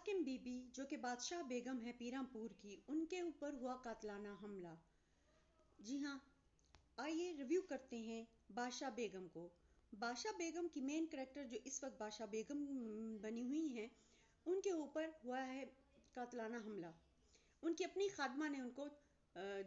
हाकिम बीबी जो कि बादशाह बेगम है पीरामपुर की, उनके ऊपर हुआ कातलाना हमला। जी हाँ, आइए रिव्यू करते हैं बादशाह बेगम को। बादशाह बेगम की मेन कैरेक्टर जो इस वक्त बादशाह बेगम बनी हुई हैं, उनके ऊपर हुआ है कातलाना हमला। उनकी अपनी खादमा ने उनको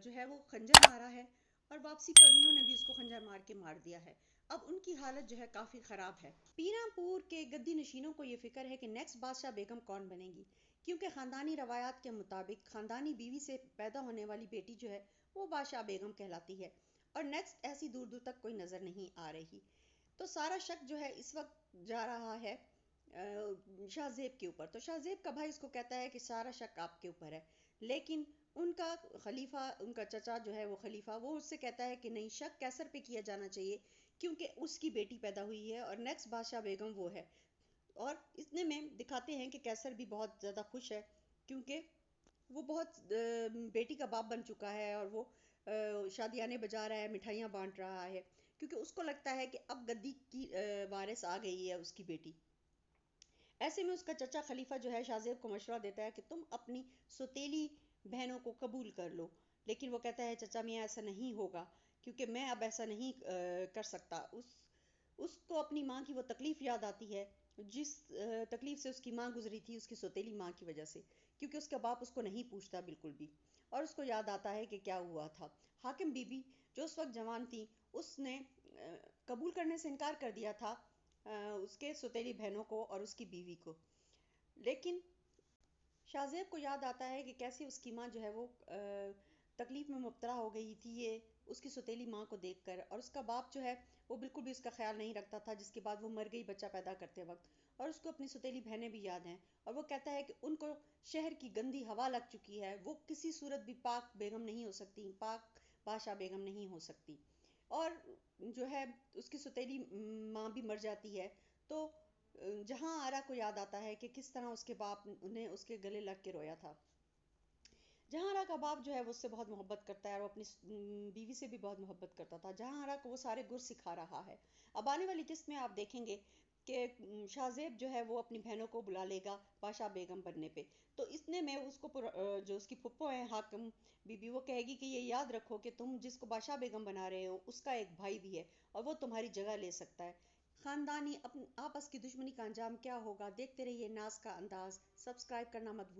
जो है वो खंजर मारा है और वापसी पर उन्होंने भी उसको खंजर मार के मार दिया है। अब उनकी हालत जो है काफ़ी ख़राब है। पीरामपुर के गद्दी नशीनों को ये फिक्र है कि नेक्स्ट बादशाह बेगम कौन बनेगी, क्योंकि ख़ानदानी रवायात के मुताबिक ख़ानदानी बीवी से पैदा होने वाली बेटी जो है वो बादशाह बेगम कहलाती है और नेक्स्ट ऐसी दूर दूर तक कोई नज़र नहीं आ रही। तो सारा शक जो है इस वक्त जा रहा है शाहजेब के ऊपर। तो शाहजेब का भाई उसको कहता है कि सारा शक आपके ऊपर है, लेकिन उनका खलीफा, उनका चचा जो है वो खलीफा, वो उससे कहता है कि नहीं, शक कैसर पे किया जाना चाहिए क्योंकि उसकी बेटी पैदा हुई है और नेक्स्ट बादशाह बेगम वो है। और इतने में दिखाते हैं कि कैसर भी बहुत ज़्यादा खुश है क्योंकि वो बहुत बेटी का बाप बन चुका है और वो शादियाने बजा रहा है, मिठाइयाँ बांट रहा है, क्योंकि उसको लगता है कि अब गद्दी की वारिस आ गई है उसकी बेटी। ऐसे में उसका चचा खलीफा जो है शाहजेब को मशवरा देता है कि तुम अपनी सौतेली बहनों को कबूल कर लो, लेकिन वो कहता है चचा मियाँ ऐसा नहीं होगा क्योंकि मैं अब ऐसा नहीं कर सकता। उसको अपनी माँ की वो तकलीफ़ याद आती है जिस तकलीफ़ से उसकी माँ गुजरी थी उसकी सौतेली माँ की वजह से, क्योंकि उसका बाप उसको नहीं पूछता बिल्कुल भी। और उसको याद आता है कि क्या हुआ था। हाकिम बीबी जो उस वक्त जवान थी, उसने कबूल करने से इनकार कर दिया था उसके सौतेली बहनों को और उसकी बीवी को। लेकिन शाहजेब को याद आता है कि कैसे उसकी माँ जो है वो तकलीफ़ में मुब्तला हो गई थी ये उसकी सौतेली माँ को देखकर, और उसका बाप जो है वो बिल्कुल भी उसका ख्याल नहीं रखता था, जिसके बाद वो मर गई बच्चा पैदा करते वक्त। और उसको अपनी सौतेली बहनें भी याद हैं और वो कहता है कि उनको शहर की गंदी हवा लग चुकी है, वो किसी सूरत भी पाक बेगम नहीं हो सकती, पाक बादशाह बेगम नहीं हो सकती। और जो है उसकी सौतेली माँ भी मर जाती है। तो जहाँ आरा को याद आता है कि किस तरह उसके बाप ने उसके गले लग के रोया था। जहाँ आरा का बाप जो है वो उससे बहुत मोहब्बत करता है और वो अपनी बीवी से भी बहुत मोहब्बत करता था। जहाँ आरा को वो सारे गुर सिखा रहा है। अब आने वाली किस्त में आप देखेंगे कि शाहजेब जो है वो अपनी बहनों को बुला लेगा बादशाह बेगम बनने पे। तो इतने में उसको जो उसकी फुप्पो है हाकिम बीबी, वो कहेगी कि ये याद रखो कि तुम जिसको बादशाह बेगम बना रहे हो उसका एक भाई भी है और वो तुम्हारी जगह ले सकता है। खानदानी आपस की दुश्मनी का अंजाम क्या होगा, देखते रहिए नाज का अंदाज। सब्सक्राइब करना मत भूलिए।